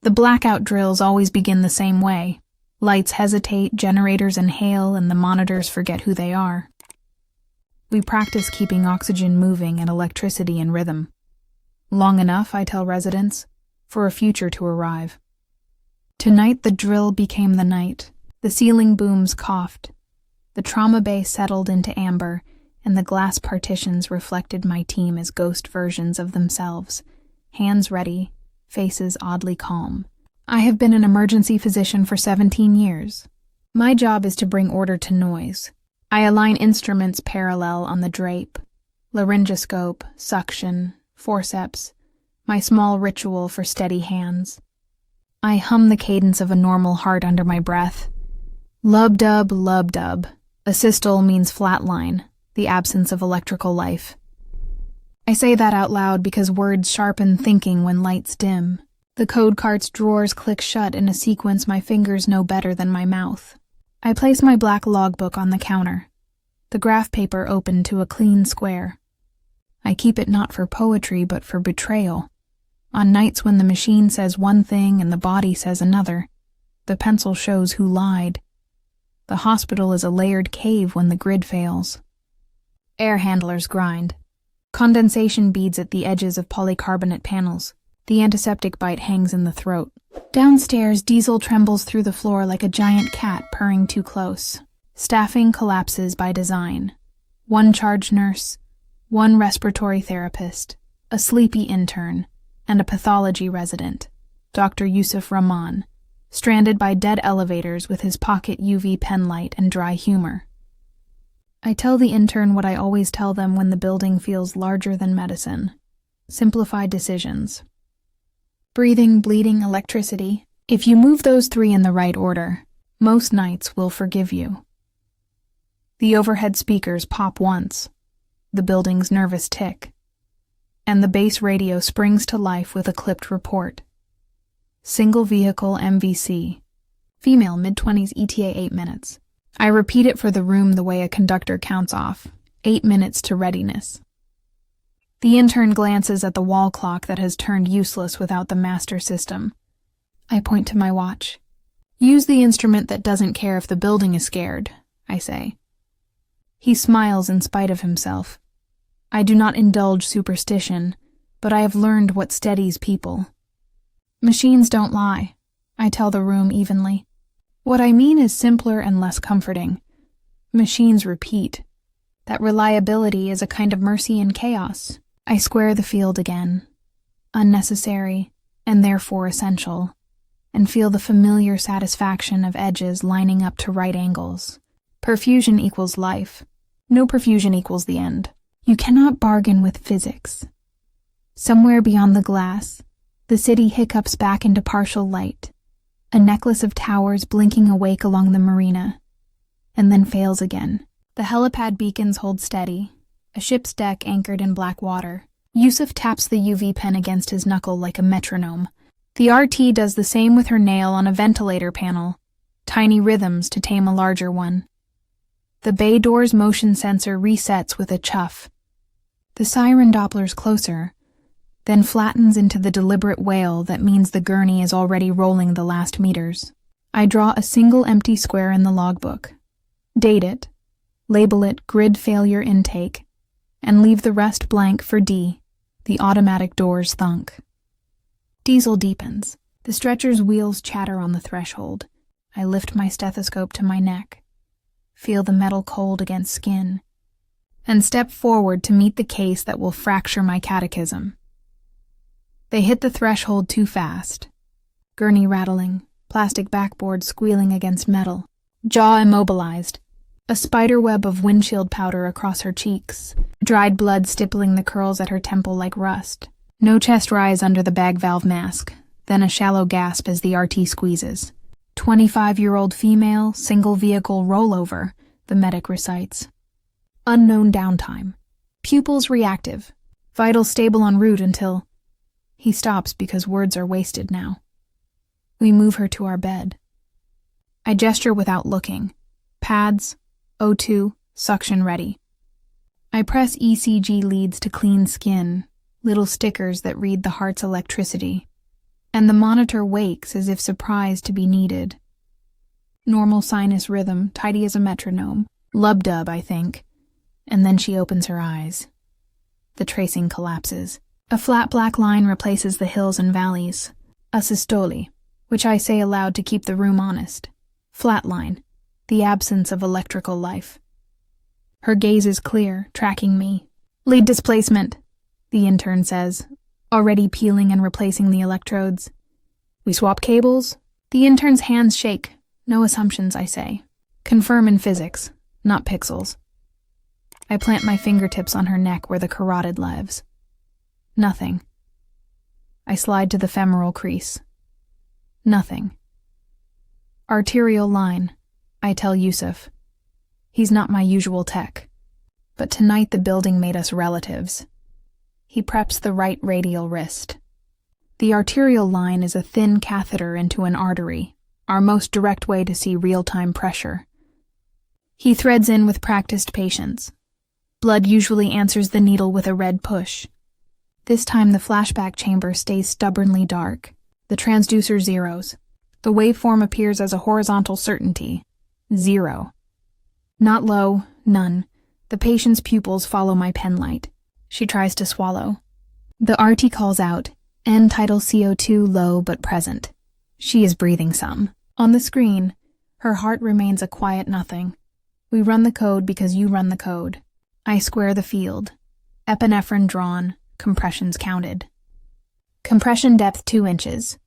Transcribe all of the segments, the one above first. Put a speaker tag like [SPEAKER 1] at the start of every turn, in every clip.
[SPEAKER 1] The blackout drills always begin the same way. Lights hesitate, generators inhale, and the monitors forget who they are. We practice keeping oxygen moving and electricity in rhythm. Long enough, I tell residents, for a future to arrive. Tonight the drill became the night. The ceiling booms coughed. The trauma bay settled into amber, and the glass partitions reflected my team as ghost versions of themselves, hands ready, faces oddly calm. I have been an emergency physician for 17 years. My job is to bring order to noise. I align instruments parallel on the drape, laryngoscope, suction, forceps, my small ritual for steady hands. I hum the cadence of a normal heart under my breath. Lub-dub, lub-dub. Asystole means flatline, the absence of electrical life. I say that out loud because words sharpen thinking when lights dim. The code cart's drawers click shut in a sequence my fingers know better than my mouth. I place my black logbook on the counter, the graph paper open to a clean square. I keep it not for poetry but for betrayal. On nights when the machine says one thing and the body says another, the pencil shows who lied. The hospital is a layered cave when the grid fails. Air handlers grind. Condensation beads at the edges of polycarbonate panels. The antiseptic bite hangs in the throat. Downstairs, diesel trembles through the floor like a giant cat purring too close. Staffing collapses by design. One charge nurse, one respiratory therapist, a sleepy intern, and a pathology resident, Dr. Yusuf Rahman, stranded by dead elevators with his pocket UV pen light and dry humor. I tell the intern what I always tell them when the building feels larger than medicine. Simplified decisions. Breathing, bleeding, electricity. If you move those three in the right order, most nights will forgive you. The overhead speakers pop once, the building's nervous tick, and the base radio springs to life with a clipped report. Single vehicle MVC. Female mid-20s ETA 8 minutes. I repeat it for the room the way a conductor counts off. 8 minutes to readiness. The intern glances at the wall clock that has turned useless without the master system. I point to my watch. Use the instrument that doesn't care if the building is scared, I say. He smiles in spite of himself. I do not indulge superstition, but I have learned what steadies people. Machines don't lie, I tell the room evenly. What I mean is simpler and less comforting. Machines repeat. That reliability is a kind of mercy in chaos. I square the field again, unnecessary and therefore essential, and feel the familiar satisfaction of edges lining up to right angles. Perfusion equals life. No perfusion equals the end. You cannot bargain with physics. Somewhere beyond the glass, the city hiccups back into partial light, a necklace of towers blinking awake along the marina, and then fails again. The helipad beacons hold steady, a ship's deck anchored in black water. Yusuf taps the UV pen against his knuckle like a metronome. The RT does the same with her nail on a ventilator panel, tiny rhythms to tame a larger one. The bay door's motion sensor resets with a chuff. The siren Doppler's closer, then flattens into the deliberate wail that means the gurney is already rolling the last meters. I draw a single empty square in the logbook, date it, label it grid failure intake, and leave the rest blank for D, the automatic door's thunk. Diesel deepens. The stretcher's wheels chatter on the threshold. I lift my stethoscope to my neck, feel the metal cold against skin, and step forward to meet the case that will fracture my catechism. They hit the threshold too fast. Gurney rattling, plastic backboard squealing against metal, jaw immobilized, a spiderweb of windshield powder across her cheeks, dried blood stippling the curls at her temple like rust. No chest rise under the bag valve mask, then a shallow gasp as the RT squeezes. 25-year-old female, single vehicle rollover, the medic recites. Unknown downtime. Pupils reactive. Vitals stable en route until... He stops because words are wasted now. We move her to our bed. I gesture without looking. Pads, O2, suction ready. I press ECG leads to clean skin, little stickers that read the heart's electricity. and the monitor wakes as if surprised to be needed. Normal sinus rhythm, tidy as a metronome. Lub-dub, I think. And then she opens her eyes. The tracing collapses. A flat black line replaces the hills and valleys. A systole, which I say aloud to keep the room honest. Flat line, the absence of electrical life. Her gaze is clear, tracking me. Lead displacement, the intern says, already peeling and replacing the electrodes. We swap cables? The intern's hands shake. No assumptions, I say. Confirm in physics, not pixels. I plant my fingertips on her neck where the carotid lives. Nothing. I slide to the femoral crease. Nothing. Arterial line, I tell Yusuf. He's not my usual tech. But tonight the building made us relatives. He preps the right radial wrist. The arterial line is a thin catheter into an artery, our most direct way to see real-time pressure. He threads in with practiced patience. Blood usually answers the needle with a red push. This time the flashback chamber stays stubbornly dark. The transducer zeros. The waveform appears as a horizontal certainty. 0. Not low, none. The patient's pupils follow my penlight. She tries to swallow. The RT calls out, N-tidal CO2 low but present. She is breathing some. On the screen, her heart remains a quiet nothing. We run the code because you run the code. I square the field. Epinephrine drawn, compressions counted. Compression depth 2 inches.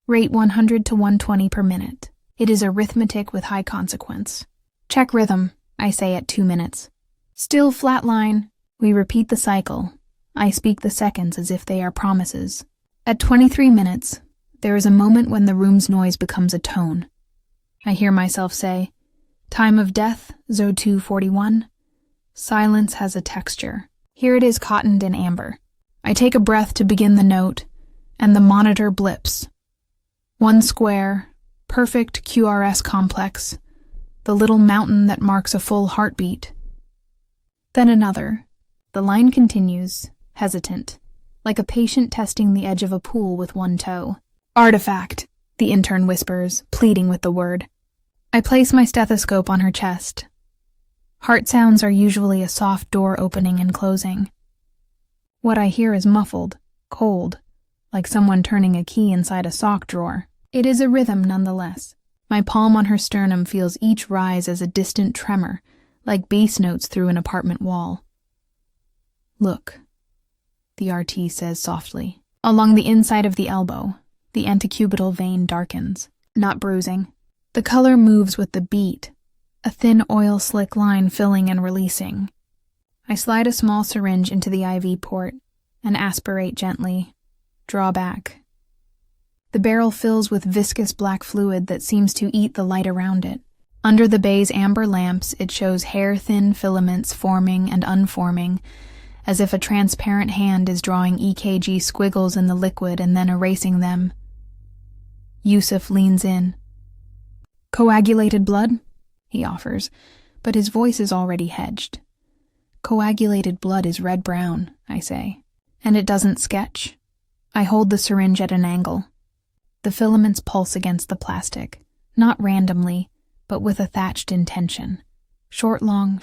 [SPEAKER 1] Rate 100 to 120 per minute. It is arithmetic with high consequence. Check rhythm, I say at 2 minutes. Still flat line. We repeat the cycle. I speak the seconds as if they are promises. At 23 minutes, there is a moment when the room's noise becomes a tone. I hear myself say, time of death, Zode 241. Silence has a texture. Here it is cottoned in amber. I take a breath to begin the note, and the monitor blips. One square, perfect QRS complex, the little mountain that marks a full heartbeat. Then another. The line continues, hesitant, like a patient testing the edge of a pool with one toe. Artifact, the intern whispers, pleading with the word. I place my stethoscope on her chest. Heart sounds are usually a soft door opening and closing. What I hear is muffled, cold, like someone turning a key inside a sock drawer. It is a rhythm nonetheless. My palm on her sternum feels each rise as a distant tremor, like bass notes through an apartment wall. Look, the RT says softly. Along the inside of the elbow, the antecubital vein darkens, not bruising. The color moves with the beat, a thin oil slick line filling and releasing. I slide a small syringe into the IV port and aspirate gently, draw back. The barrel fills with viscous black fluid that seems to eat the light around it. Under the bay's amber lamps, it shows hair-thin filaments forming and unforming, as if a transparent hand is drawing EKG squiggles in the liquid and then erasing them. Yusuf leans in. Coagulated blood? He offers, but his voice is already hedged. Coagulated blood is red-brown, I say, and it doesn't sketch. I hold the syringe at an angle. The filaments pulse against the plastic, not randomly, but with a thatched intention. Short, long,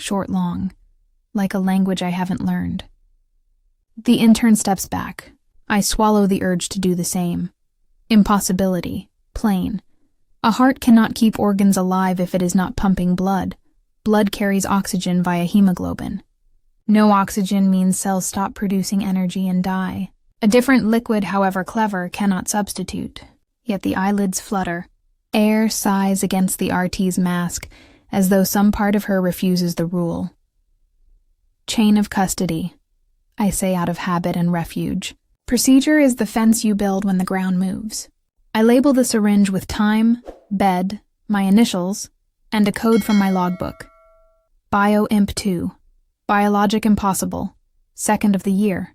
[SPEAKER 1] like a language I haven't learned. The intern steps back. I swallow the urge to do the same. Impossibility. Plain. A heart cannot keep organs alive if it is not pumping blood. Blood carries oxygen via hemoglobin. No oxygen means cells stop producing energy and die. A different liquid, however clever, cannot substitute. Yet the eyelids flutter. Air sighs against the RT's mask, as though some part of her refuses the rule. Chain of custody, I say out of habit and refuge. Procedure is the fence you build when the ground moves. I label the syringe with time, bed, my initials, and a code from my logbook. Bio-Imp 2. Biologic impossible. 2nd of the year.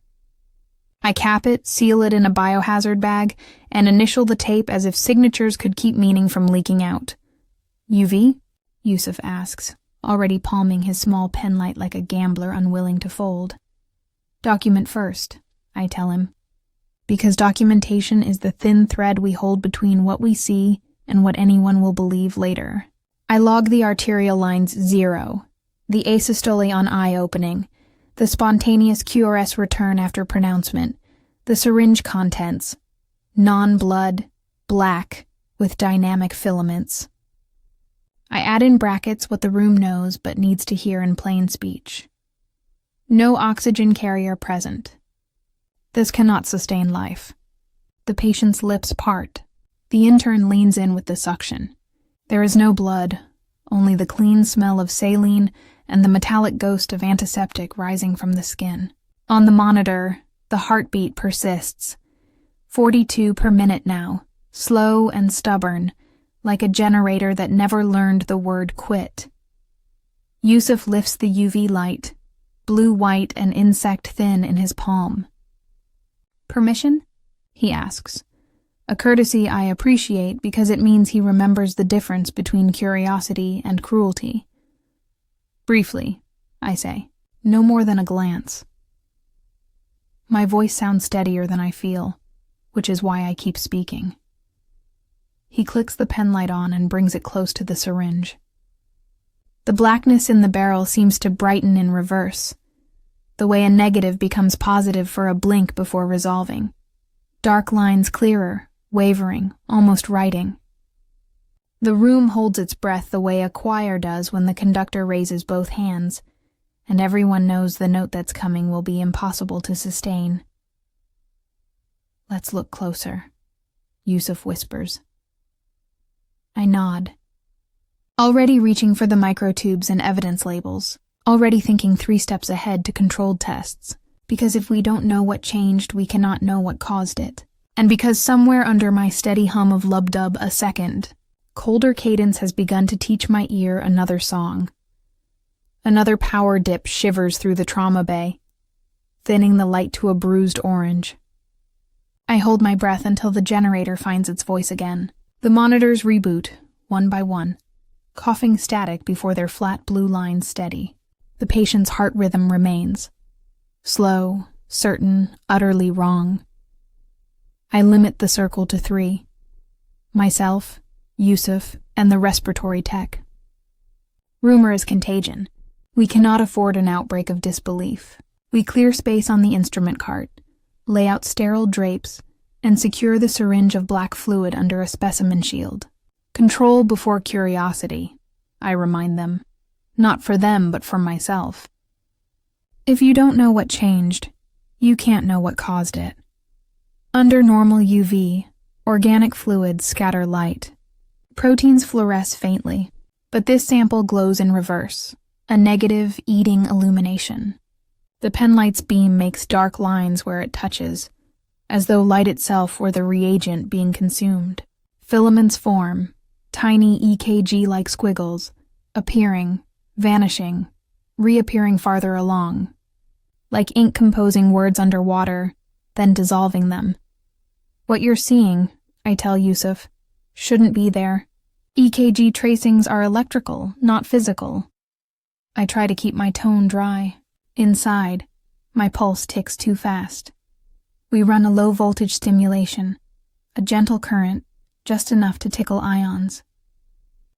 [SPEAKER 1] I cap it, seal it in a biohazard bag, and initial the tape as if signatures could keep meaning from leaking out. UV? Yusuf asks, already palming his small penlight like a gambler unwilling to fold. Document first, I tell him. Because documentation is the thin thread we hold between what we see and what anyone will believe later. I log the arterial lines 0, the asystole on eye opening, the spontaneous QRS return after pronouncement, the syringe contents, non-blood, black, with dynamic filaments. I add in brackets what the room knows but needs to hear in plain speech. No oxygen carrier present. This cannot sustain life. The patient's lips part. The intern leans in with the suction. There is no blood, only the clean smell of saline and the metallic ghost of antiseptic rising from the skin. On the monitor, the heartbeat persists. 42 per minute now, slow and stubborn, like a generator that never learned the word quit. Yusuf lifts the UV light, blue-white and insect-thin in his palm. "Permission?" he asks. A courtesy I appreciate because it means he remembers the difference between curiosity and cruelty. "Briefly," I say, "no more than a glance." My voice sounds steadier than I feel, which is why I keep speaking. He clicks the pen light on and brings it close to the syringe. The blackness in the barrel seems to brighten in reverse, the way a negative becomes positive for a blink before resolving. Dark lines clearer, wavering, almost writing. The room holds its breath the way a choir does when the conductor raises both hands, and everyone knows the note that's coming will be impossible to sustain. "Let's look closer," Yusuf whispers. I nod. Already reaching for the microtubes and evidence labels, already thinking 3 steps ahead to controlled tests, because if we don't know what changed, we cannot know what caused it. And because somewhere under my steady hum of lub-dub a second, colder cadence has begun to teach my ear another song. Another power dip shivers through the trauma bay, thinning the light to a bruised orange. I hold my breath until the generator finds its voice again. The monitors reboot, one by one, coughing static before their flat blue lines steady. The patient's heart rhythm remains. Slow, certain, utterly wrong. I limit the circle to 3. Myself, Yusuf, and the respiratory tech. Rumor is contagion. We cannot afford an outbreak of disbelief. We clear space on the instrument cart, lay out sterile drapes, and secure the syringe of black fluid under a specimen shield. Control before curiosity, I remind them. Not for them, but for myself. If you don't know what changed, you can't know what caused it. Under normal UV, organic fluids scatter light. Proteins fluoresce faintly, but this sample glows in reverse, a negative, eating illumination. The penlight's beam makes dark lines where it touches, as though light itself were the reagent being consumed. Filaments form, tiny EKG-like squiggles, appearing, vanishing, reappearing farther along, like ink composing words underwater, then dissolving them. What you're seeing, I tell Yusuf, shouldn't be there. EKG tracings are electrical, not physical. I try to keep my tone dry. Inside, my pulse ticks too fast. We run a low-voltage stimulation, a gentle current, just enough to tickle ions.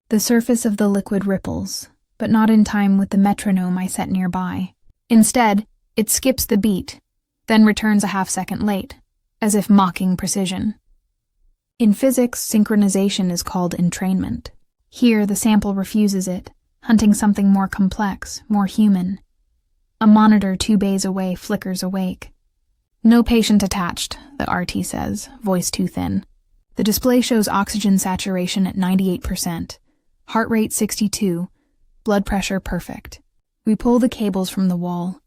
[SPEAKER 1] The surface of the liquid ripples, but not in time with the metronome I set nearby. Instead, it skips the beat, then returns a half-second late, as if mocking precision. In physics, synchronization is called entrainment. Here, the sample refuses it, hunting something more complex, more human. A monitor 2 bays away flickers awake. No patient attached, the RT says, voice too thin. The display shows oxygen saturation at 98%, heart rate 62, blood pressure perfect. We pull the cables from the wall.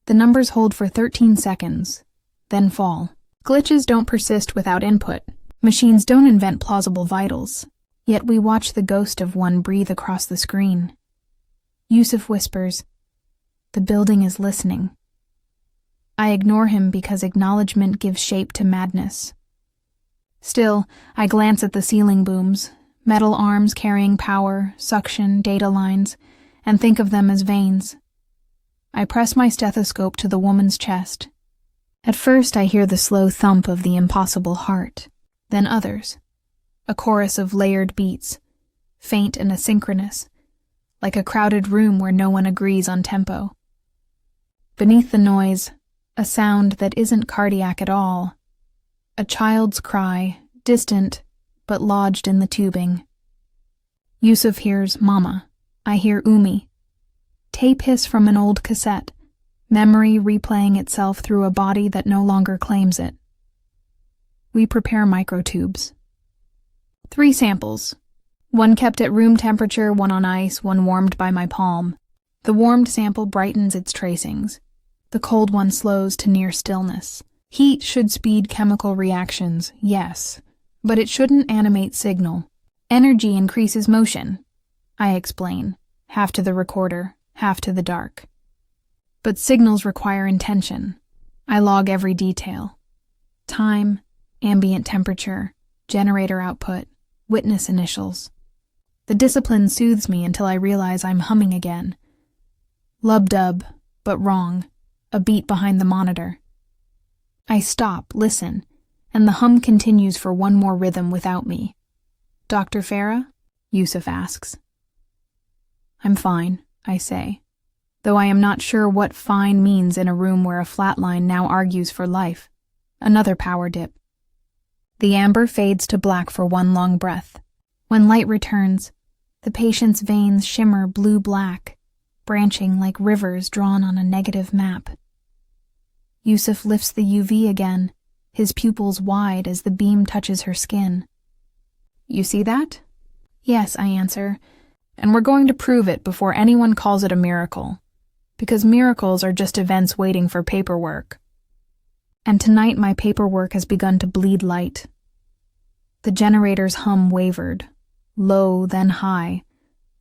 [SPEAKER 1] The numbers hold for 13 seconds, then fall. Glitches don't persist without input. Machines don't invent plausible vitals. Yet we watch the ghost of one breathe across the screen. Yusuf whispers, "The building is listening." I ignore him because acknowledgement gives shape to madness. Still, I glance at the ceiling booms, metal arms carrying power, suction, data lines, and think of them as veins. I press my stethoscope to the woman's chest, At first I hear the slow thump of the impossible heart, then others, a chorus of layered beats, faint and asynchronous, like a crowded room where no one agrees on tempo. Beneath the noise, a sound that isn't cardiac at all, a child's cry, distant but lodged in the tubing. Yusuf hears Mama. I hear Umi. Tape hiss from an old cassette, memory replaying itself through a body that no longer claims it. We prepare microtubes. 3 samples. One kept at room temperature, one on ice, one warmed by my palm. The warmed sample brightens its tracings. The cold one slows to near stillness. Heat should speed chemical reactions, yes, but it shouldn't animate signal. Energy increases motion, I explain, half to the recorder, half to the dark. But signals require intention. I log every detail. Time, ambient temperature, generator output, witness initials. The discipline soothes me until I realize I'm humming again. Lub-dub, but wrong, a beat behind the monitor. I stop, listen, and the hum continues for one more rhythm without me. Dr. Farah? Yusuf asks. I'm fine, I say, though I am not sure what fine means in a room where a flatline now argues for life. Another power dip. The amber fades to black for one long breath. When light returns, the patient's veins shimmer blue-black, branching like rivers drawn on a negative map. Yusuf lifts the UV again, his pupils wide as the beam touches her skin. You see that? Yes, I answer, and we're going to prove it before anyone calls it a miracle, because miracles are just events waiting for paperwork. And tonight my paperwork has begun to bleed light. The generator's hum wavered, low then high,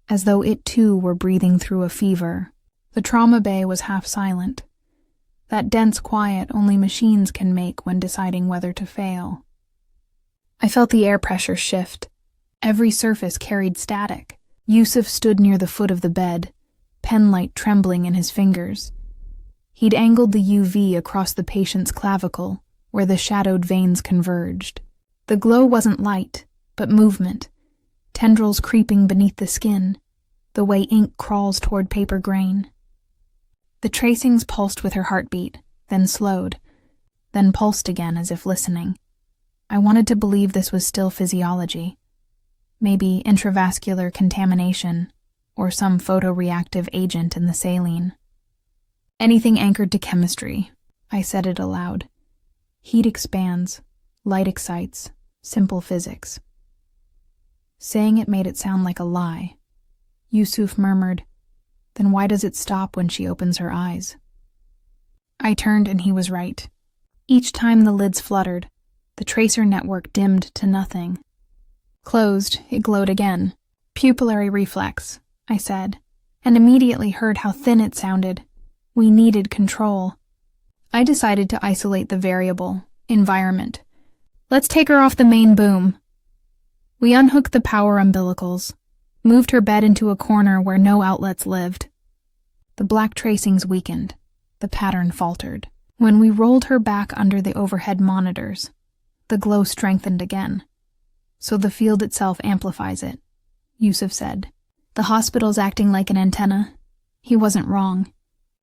[SPEAKER 1] as though it too were breathing through a fever. The trauma bay was half silent. That dense quiet only machines can make when deciding whether to fail. I felt the air pressure shift. Every surface carried static. Yusuf stood near the foot of the bed, penlight trembling in his fingers. He'd angled the UV across the patient's clavicle, where the shadowed veins converged. The glow wasn't light, but movement, tendrils creeping beneath the skin, the way ink crawls toward paper grain. The tracings pulsed with her heartbeat, then slowed, then pulsed again as if listening. I wanted to believe this was still physiology, maybe intravascular contamination, or some photoreactive agent in the saline. Anything anchored to chemistry, I said it aloud. Heat expands, light excites, simple physics. Saying it made it sound like a lie. Yusuf murmured, Then why does it stop when she opens her eyes? I turned and he was right. Each time the lids fluttered, the tracer network dimmed to nothing. Closed, it glowed again. Pupillary reflex, I said, and immediately heard how thin it sounded. We needed control. I decided to isolate the variable, environment. Let's take her off the main boom. We unhooked the power umbilicals, moved her bed into a corner where no outlets lived. The black tracings weakened. The pattern faltered. When we rolled her back under the overhead monitors, the glow strengthened again. So the field itself amplifies it, Yusuf said. The hospital's acting like an antenna. He wasn't wrong.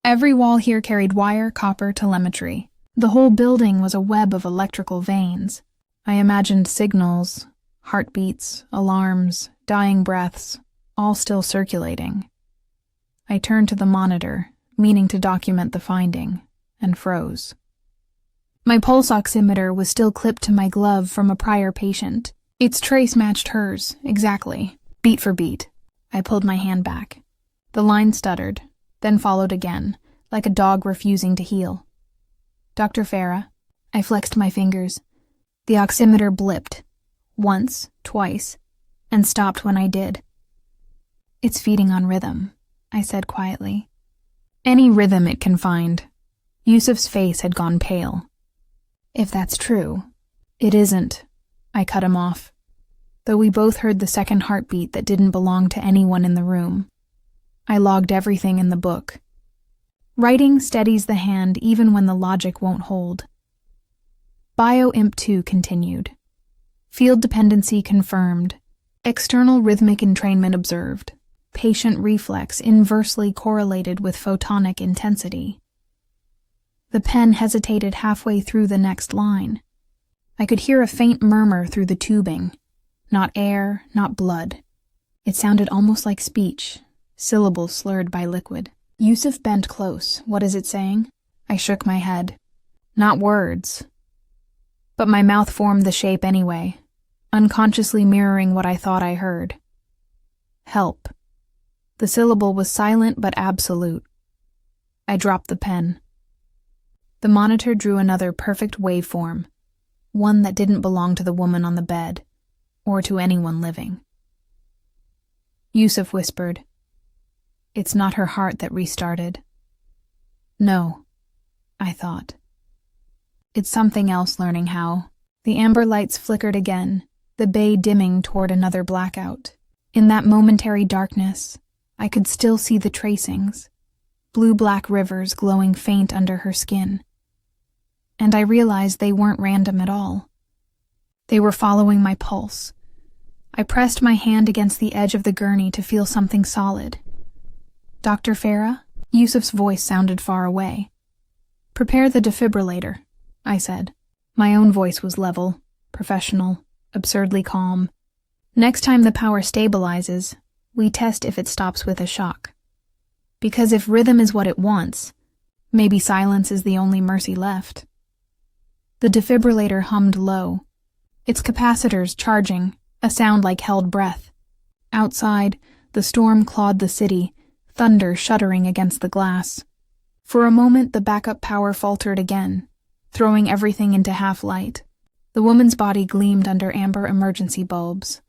[SPEAKER 1] Every wall here carried wire, copper, telemetry. The whole building was a web of electrical veins. I imagined signals, heartbeats, alarms, dying breaths, all still circulating. I turned to the monitor, meaning to document the finding, and froze. My pulse oximeter was still clipped to my glove from a prior patient. Its trace matched hers, exactly, beat for beat. I pulled my hand back. The line stuttered, then followed again, like a dog refusing to heal. Dr. Farah, I flexed my fingers. The oximeter blipped, once, twice, and stopped when I did. It's feeding on rhythm, I said quietly. Any rhythm it can find. Yusuf's face had gone pale. If that's true, it isn't. I cut him off, though we both heard the second heartbeat that didn't belong to anyone in the room. I logged everything in the book. Writing steadies the hand even when the logic won't hold. Bio-Imp2 continued. Field dependency confirmed. External rhythmic entrainment observed. Patient reflex inversely correlated with photonic intensity. The pen hesitated halfway through the next line. I could hear a faint murmur through the tubing. Not air, not blood. It sounded almost like speech, syllables slurred by liquid. Yusuf bent close. What is it saying? I shook my head. Not words. But my mouth formed the shape anyway, unconsciously mirroring what I thought I heard. Help. The syllable was silent but absolute. I dropped the pen. The monitor drew another perfect waveform, one that didn't belong to the woman on the bed, or to anyone living. Yusuf whispered, "It's not her heart that restarted." No, I thought. It's something else learning how. The amber lights flickered again, the bay dimming toward another blackout. In that momentary darkness, I could still see the tracings, blue-black rivers glowing faint under her skin. And I realized they weren't random at all. They were following my pulse. I pressed my hand against the edge of the gurney to feel something solid. "Dr. Farah?" Yusuf's voice sounded far away. "Prepare the defibrillator," I said. My own voice was level, professional, absurdly calm. "Next time the power stabilizes, we test if it stops with a shock. Because if rhythm is what it wants, maybe silence is the only mercy left." The defibrillator hummed low, its capacitors charging, a sound like held breath. Outside, the storm clawed the city, thunder shuddering against the glass. For a moment, the backup power faltered again, throwing everything into half-light. The woman's body gleamed under amber emergency bulbs.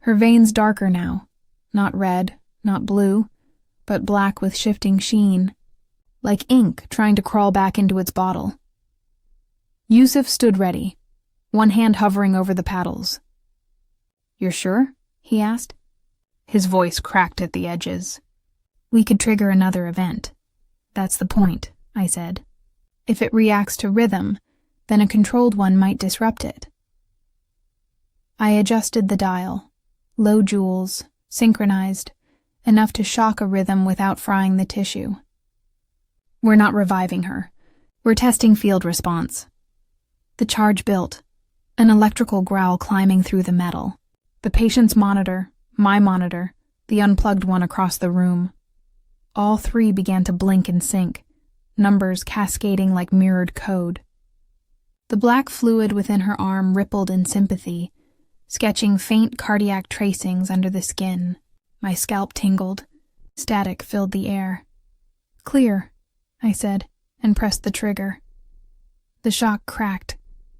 [SPEAKER 1] Her veins darker now, not red, not blue, but black with shifting sheen, like ink trying to crawl back into its bottle. Yusuf stood ready, one hand hovering over the paddles. "You're sure?" he asked. His voice cracked at the edges. "We could trigger another event. That's the point," I said. "If it reacts to rhythm, then a controlled one might disrupt it." I adjusted the dial. Low joules, synchronized, enough to shock a rhythm without frying the tissue. "We're not reviving her. We're testing field response." The charge built, an electrical growl climbing through the metal. The patient's monitor, my monitor, the unplugged one across the room. All three began to blink and sync, numbers cascading like mirrored code. The black fluid within her arm rippled in sympathy, sketching faint cardiac tracings under the skin. My scalp tingled. Static filled the air. "Clear," I said, and pressed the trigger. The shock cracked,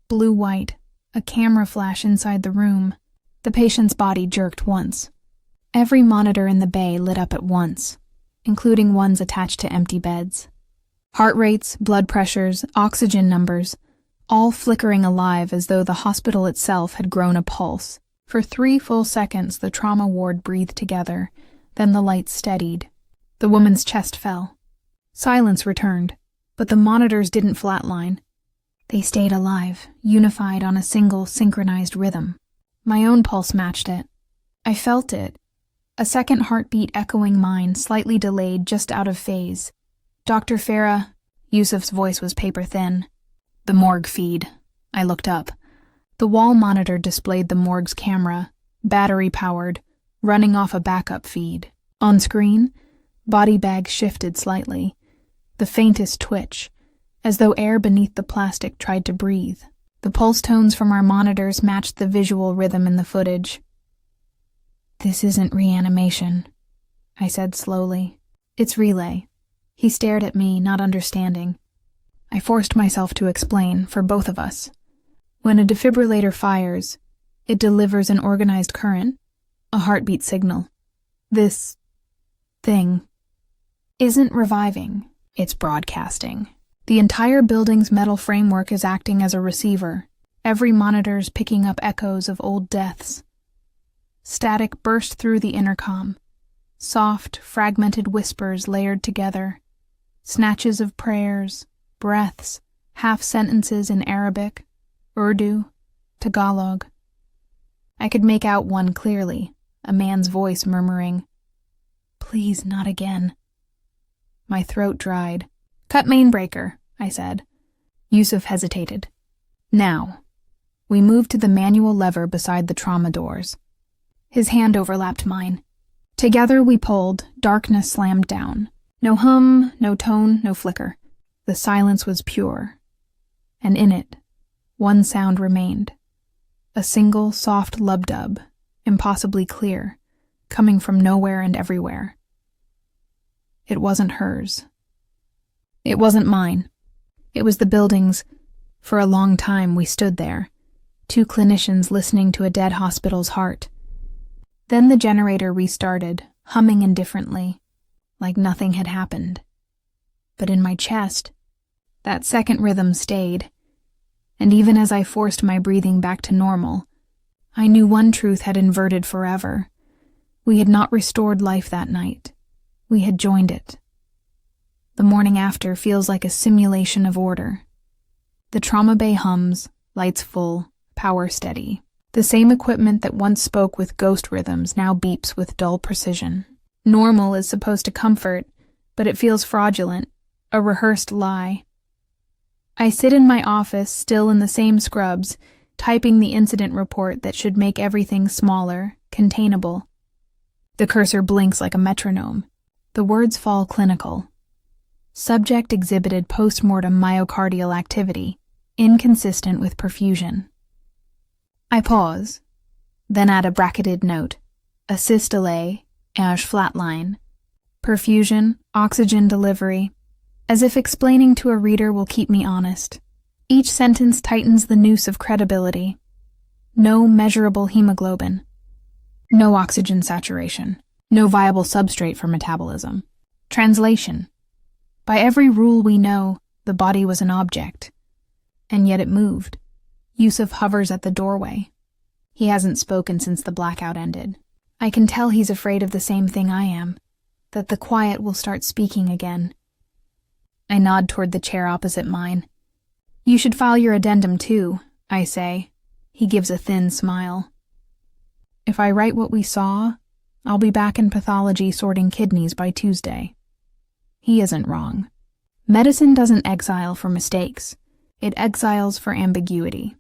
[SPEAKER 1] blue-white, a camera flash inside the room. The patient's body jerked once. Every monitor in the bay lit up at once, including ones attached to empty beds. Heart rates, blood pressures, oxygen numbers, all flickering alive as though the hospital itself had grown a pulse. For 3 full seconds the trauma ward breathed together, then the lights steadied. The woman's chest fell. Silence returned, but the monitors didn't flatline. They stayed alive, unified on a single synchronized rhythm. My own pulse matched it. I felt it, a second heartbeat echoing mine, slightly delayed, just out of phase. "Dr. Farah," Yusuf's voice was paper-thin. "The morgue feed." I looked up. The wall monitor displayed the morgue's camera, battery-powered, running off a backup feed. On screen, body bags shifted slightly, the faintest twitch, as though air beneath the plastic tried to breathe. The pulse tones from our monitors matched the visual rhythm in the footage. "This isn't reanimation," I said slowly. "It's relay." He stared at me, not understanding. I forced myself to explain, for both of us. When a defibrillator fires, it delivers an organized current, a heartbeat signal. This thing isn't reviving, it's broadcasting. The entire building's metal framework is acting as a receiver. Every monitor's picking up echoes of old deaths. Static burst through the intercom. Soft, fragmented whispers layered together. Snatches of prayers, breaths, half sentences in Arabic, Urdu, Tagalog. I could make out one clearly, a man's voice murmuring, "Please, not again." My throat dried. "Cut main breaker," I said. Yusuf hesitated. "Now." We moved to the manual lever beside the trauma doors. His hand overlapped mine. Together we pulled, darkness slammed down. No hum, no tone, no flicker. The silence was pure. And in it, one sound remained. A single soft lub-dub, impossibly clear, coming from nowhere and everywhere. It wasn't hers. It wasn't mine. It was the building's. For a long time we stood there, two clinicians listening to a dead hospital's heart. Then the generator restarted, humming indifferently, like nothing had happened. But in my chest, that second rhythm stayed, and even as I forced my breathing back to normal, I knew one truth had inverted forever. We had not restored life that night. We had joined it. The morning after feels like a simulation of order. The trauma bay hums, lights full, power steady. The same equipment that once spoke with ghost rhythms now beeps with dull precision. Normal is supposed to comfort, but it feels fraudulent, a rehearsed lie. I sit in my office, still in the same scrubs, typing the incident report that should make everything smaller, containable. The cursor blinks like a metronome. The words fall clinical. Subject exhibited post-mortem myocardial activity, inconsistent with perfusion. I pause, then add a bracketed note, asystole, age flatline, perfusion, oxygen delivery, as if explaining to a reader will keep me honest. Each sentence tightens the noose of credibility. No measurable hemoglobin. No oxygen saturation. No viable substrate for metabolism. Translation. By every rule we know, the body was an object. And yet it moved. Yusuf hovers at the doorway. He hasn't spoken since the blackout ended. I can tell he's afraid of the same thing I am, that the quiet will start speaking again. I nod toward the chair opposite mine. "You should file your addendum too," I say. He gives a thin smile. "If I write what we saw, I'll be back in pathology sorting kidneys by Tuesday." He isn't wrong. Medicine doesn't exile for mistakes. It exiles for ambiguity.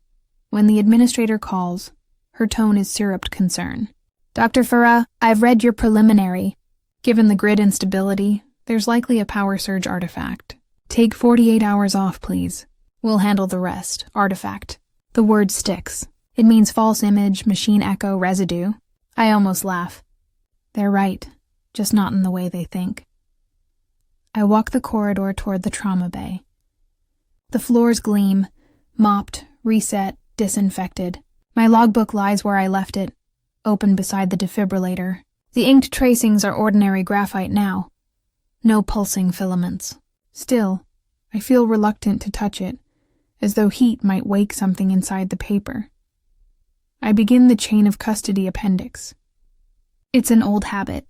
[SPEAKER 1] When the administrator calls, her tone is syruped concern. "Dr. Farah, I've read your preliminary. Given the grid instability, there's likely a power surge artifact. Take 48 hours off, please. We'll handle the rest. Artifact." The word sticks. It means false image, machine echo, residue. I almost laugh. They're right, just not in the way they think. I walk the corridor toward the trauma bay. The floors gleam, mopped, reset, disinfected. My logbook lies where I left it, open beside the defibrillator. The inked tracings are ordinary graphite now. No pulsing filaments. Still, I feel reluctant to touch it, as though heat might wake something inside the paper. I begin the chain of custody appendix. It's an old habit.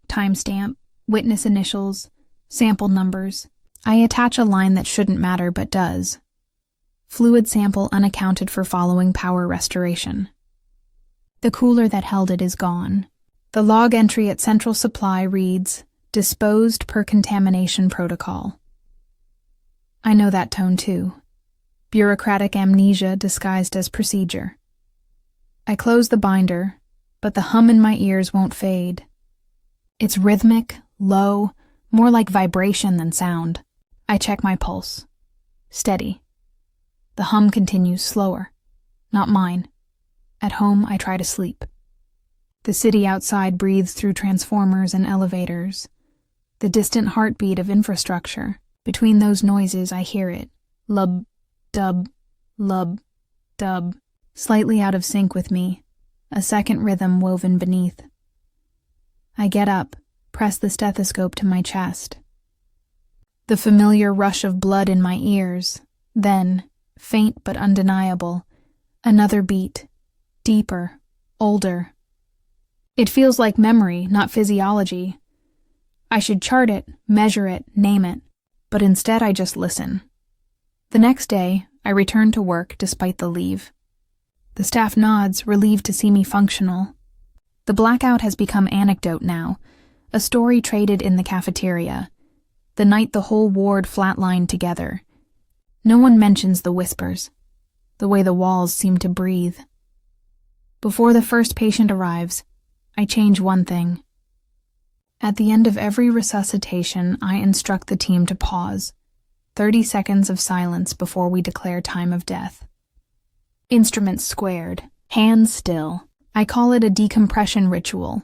[SPEAKER 1] Timestamp, witness initials, sample numbers. I attach a line that shouldn't matter but does. Fluid sample unaccounted for following power restoration. The cooler that held it is gone. The log entry at Central Supply reads, "Disposed per contamination protocol." I know that tone too. Bureaucratic amnesia disguised as procedure. I close the binder, but the hum in my ears won't fade. It's rhythmic, low, more like vibration than sound. I check my pulse. Steady. The hum continues slower. Not mine. At home, I try to sleep. The city outside breathes through transformers and elevators. The distant heartbeat of infrastructure. Between those noises, I hear it. Lub, dub, lub, dub. Slightly out of sync with me. A second rhythm woven beneath. I get up, press the stethoscope to my chest. The familiar rush of blood in my ears. Then, faint but undeniable, another beat. Deeper, older. It feels like memory, not physiology. I should chart it, measure it, name it, but instead I just listen. The next day, I return to work despite the leave. The staff nods, relieved to see me functional. The blackout has become anecdote now, a story traded in the cafeteria. The night the whole ward flatlined together. No one mentions the whispers, the way the walls seem to breathe. Before the first patient arrives, I change one thing. At the end of every resuscitation, I instruct the team to pause. 30 seconds of silence before we declare time of death. Instruments squared, hands still. I call it a decompression ritual,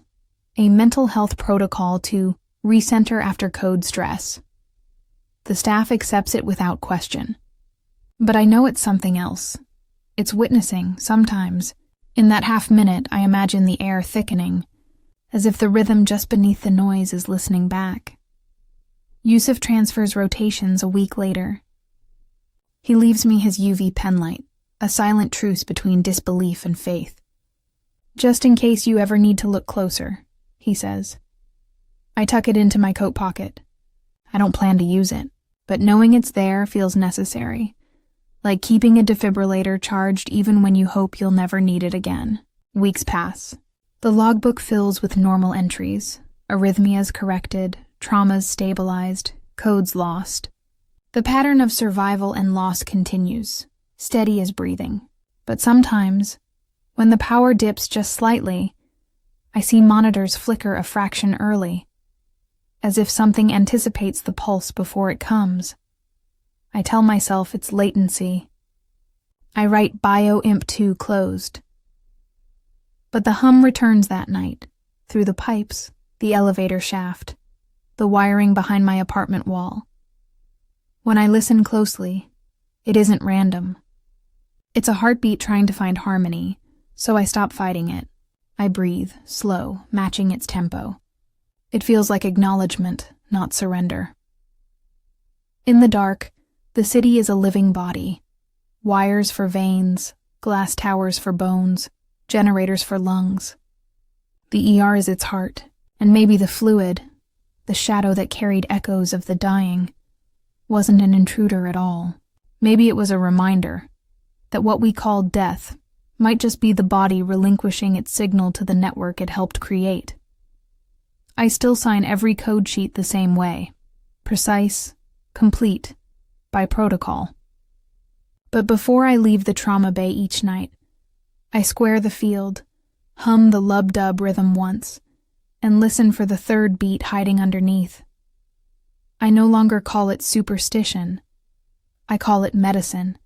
[SPEAKER 1] a mental health protocol to recenter after code stress. The staff accepts it without question. But I know it's something else. It's witnessing, sometimes. In that half-minute, I imagine the air thickening, as if the rhythm just beneath the noise is listening back. Yusuf transfers rotations a week later. He leaves me his UV penlight, a silent truce between disbelief and faith. "Just in case you ever need to look closer," he says. I tuck it into my coat pocket. I don't plan to use it, but knowing it's there feels necessary, like keeping a defibrillator charged even when you hope you'll never need it again. Weeks pass. The logbook fills with normal entries, arrhythmias corrected, traumas stabilized, codes lost. The pattern of survival and loss continues, steady as breathing. But sometimes, when the power dips just slightly, I see monitors flicker a fraction early, as if something anticipates the pulse before it comes. I tell myself it's latency. I write BioImp2 closed. But the hum returns that night, through the pipes, the elevator shaft, the wiring behind my apartment wall. When I listen closely, it isn't random. It's a heartbeat trying to find harmony, so I stop fighting it. I breathe, slow, matching its tempo. It feels like acknowledgement, not surrender. In the dark, the city is a living body. Wires for veins, glass towers for bones, generators for lungs. The ER is its heart, and maybe the fluid, the shadow that carried echoes of the dying, wasn't an intruder at all. Maybe it was a reminder that what we call death might just be the body relinquishing its signal to the network it helped create. I still sign every code sheet the same way, precise, complete, by protocol. But before I leave the trauma bay each night, I square the field, hum the lub-dub rhythm once, and listen for the third beat hiding underneath. I no longer call it superstition. I call it medicine.